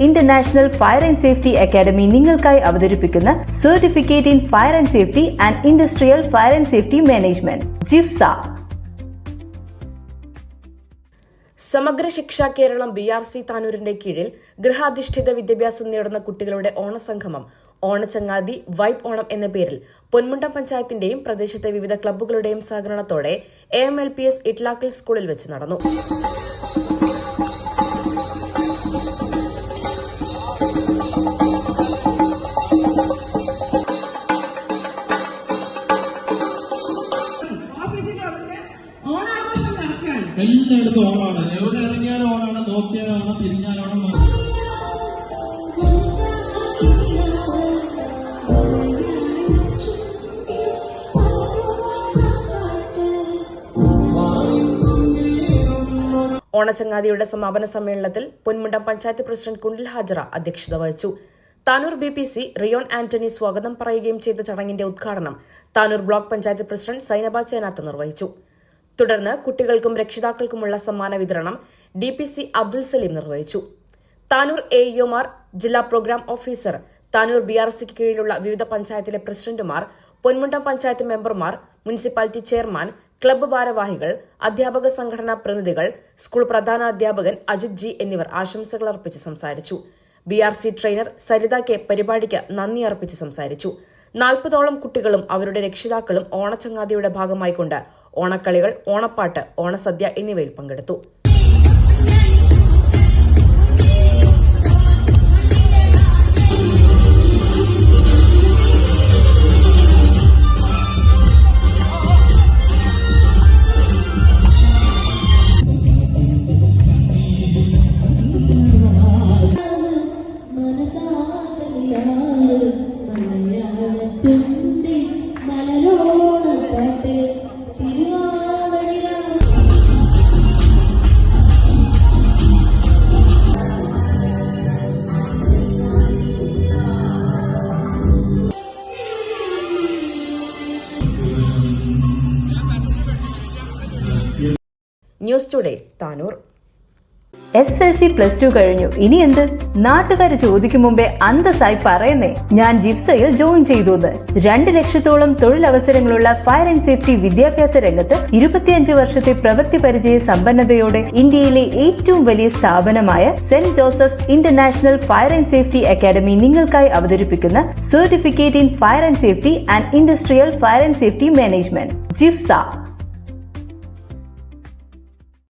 International fire and safety academy നിങ്ങൾക്കായി അവതരിപ്പിക്കുന്ന certificate in fire and safety and industrial fire and safety management ജിഫ്സ. Samagra Shiksha Keralam BRC താനൂരിന്റെ കീഴിൽ ഗൃഹാധിഷ്ഠിത വിദ്യാഭ്യാസം നേടുന്ന കുട്ടികളുടെ ഓണസംഗമം ഓണച്ചങ്ങാതി വൈബ് ഓണം എന്ന പേരിൽ പൊന്മുണ്ടം പഞ്ചായത്തിന്റെയും പ്രദേശത്തെ വിവിധ ക്ലബ്ബുകളുടെയും സഹകരണത്തോടെ AMLPS ഇട്ലാക്കൽ സ്കൂളിൽ വെച്ച് നടന്നു. എല്ലായിടത്തും ഓണാണ്. എവിടെ ഇറങ്ങിയാലും ഓണാണ്, നോക്കിയാലാണ്, തിരിഞ്ഞാലാണ്. ഓണച്ചങ്ങാതിയുടെ സമാപന സമ്മേളനത്തിൽ പൊന്മുണ്ടം പഞ്ചായത്ത് പ്രസിഡന്റ് കുണ്ടിൽ ഹാജറ അധ്യക്ഷത വഹിച്ചു. താനൂർ BPC റിയോൺ ആന്റണി സ്വാഗതം പറയുകയും ചെയ്ത ചടങ്ങിന്റെ ഉദ്ഘാടനം താനൂർ ബ്ലോക്ക് പഞ്ചായത്ത് പ്രസിഡന്റ് സൈനബ ചേനാത്ത് നിർവഹിച്ചു. തുടർന്ന് കുട്ടികൾക്കും രക്ഷിതാക്കൾക്കുമുള്ള സമ്മാന വിതരണം DPC അബ്ദുൽ സലീം നിർവഹിച്ചു. താനൂർ AEOമാർ, ജില്ലാ പ്രോഗ്രാം ഓഫീസർ, താനൂർ BRCക്ക് കീഴിലുള്ള വിവിധ പഞ്ചായത്തിലെ പ്രസിഡന്റുമാർ, പൊന്മുണ്ടം പഞ്ചായത്ത് മെമ്പർമാർ, മുനിസിപ്പാലിറ്റി ചെയർമാൻ, ക്ലബ്ബ് ഭാരവാഹികൾ, അധ്യാപക സംഘടനാ പ്രതിനിധികൾ, സ്കൂൾ പ്രധാനാധ്യാപകൻ അജിത് G എന്നിവർ ആശംസകൾ അർപ്പിച്ച് സംസാരിച്ചു. BRC ട്രെയിനർ സരിത K പരിപാടിക്ക് നന്ദി അർപ്പിച്ച് സംസാരിച്ചു. 40ഓളം കുട്ടികളും അവരുടെ രക്ഷിതാക്കളും ഓണച്ചങ്ങാതിയുടെ ഭാഗമായിക്കൊണ്ട് ഓണക്കളികൾ, ഓണപ്പാട്ട്, ഓണസദ്യ എന്നിവയിൽ പങ്കെടുത്തു. News today Tanur. SSLC+2 കഴിഞ്ഞു, ഇനി എന്ത്? നാട്ടുകാർ ചോദിക്കും മുമ്പേ അന്തസ്സായി പറയുന്നേ, ഞാൻ ജിഫ്സയിൽ ജോയിൻ ചെയ്തു. 2 ലക്ഷത്തോളം തൊഴിലവസരങ്ങളുള്ള ഫയർ ആൻഡ് സേഫ്റ്റി വിദ്യാഭ്യാസ രംഗത്ത് 25 വർഷത്തെ പ്രവൃത്തി പരിചയ സമ്പന്നതയോടെ ഇന്ത്യയിലെ ഏറ്റവും വലിയ സ്ഥാപനമായ saint Joseph's international fire and safety academy നിങ്ങൾക്കായി അവതരിപ്പിക്കുന്ന certificate in fire and safety and industrial fire and safety management ജിഫ്സ.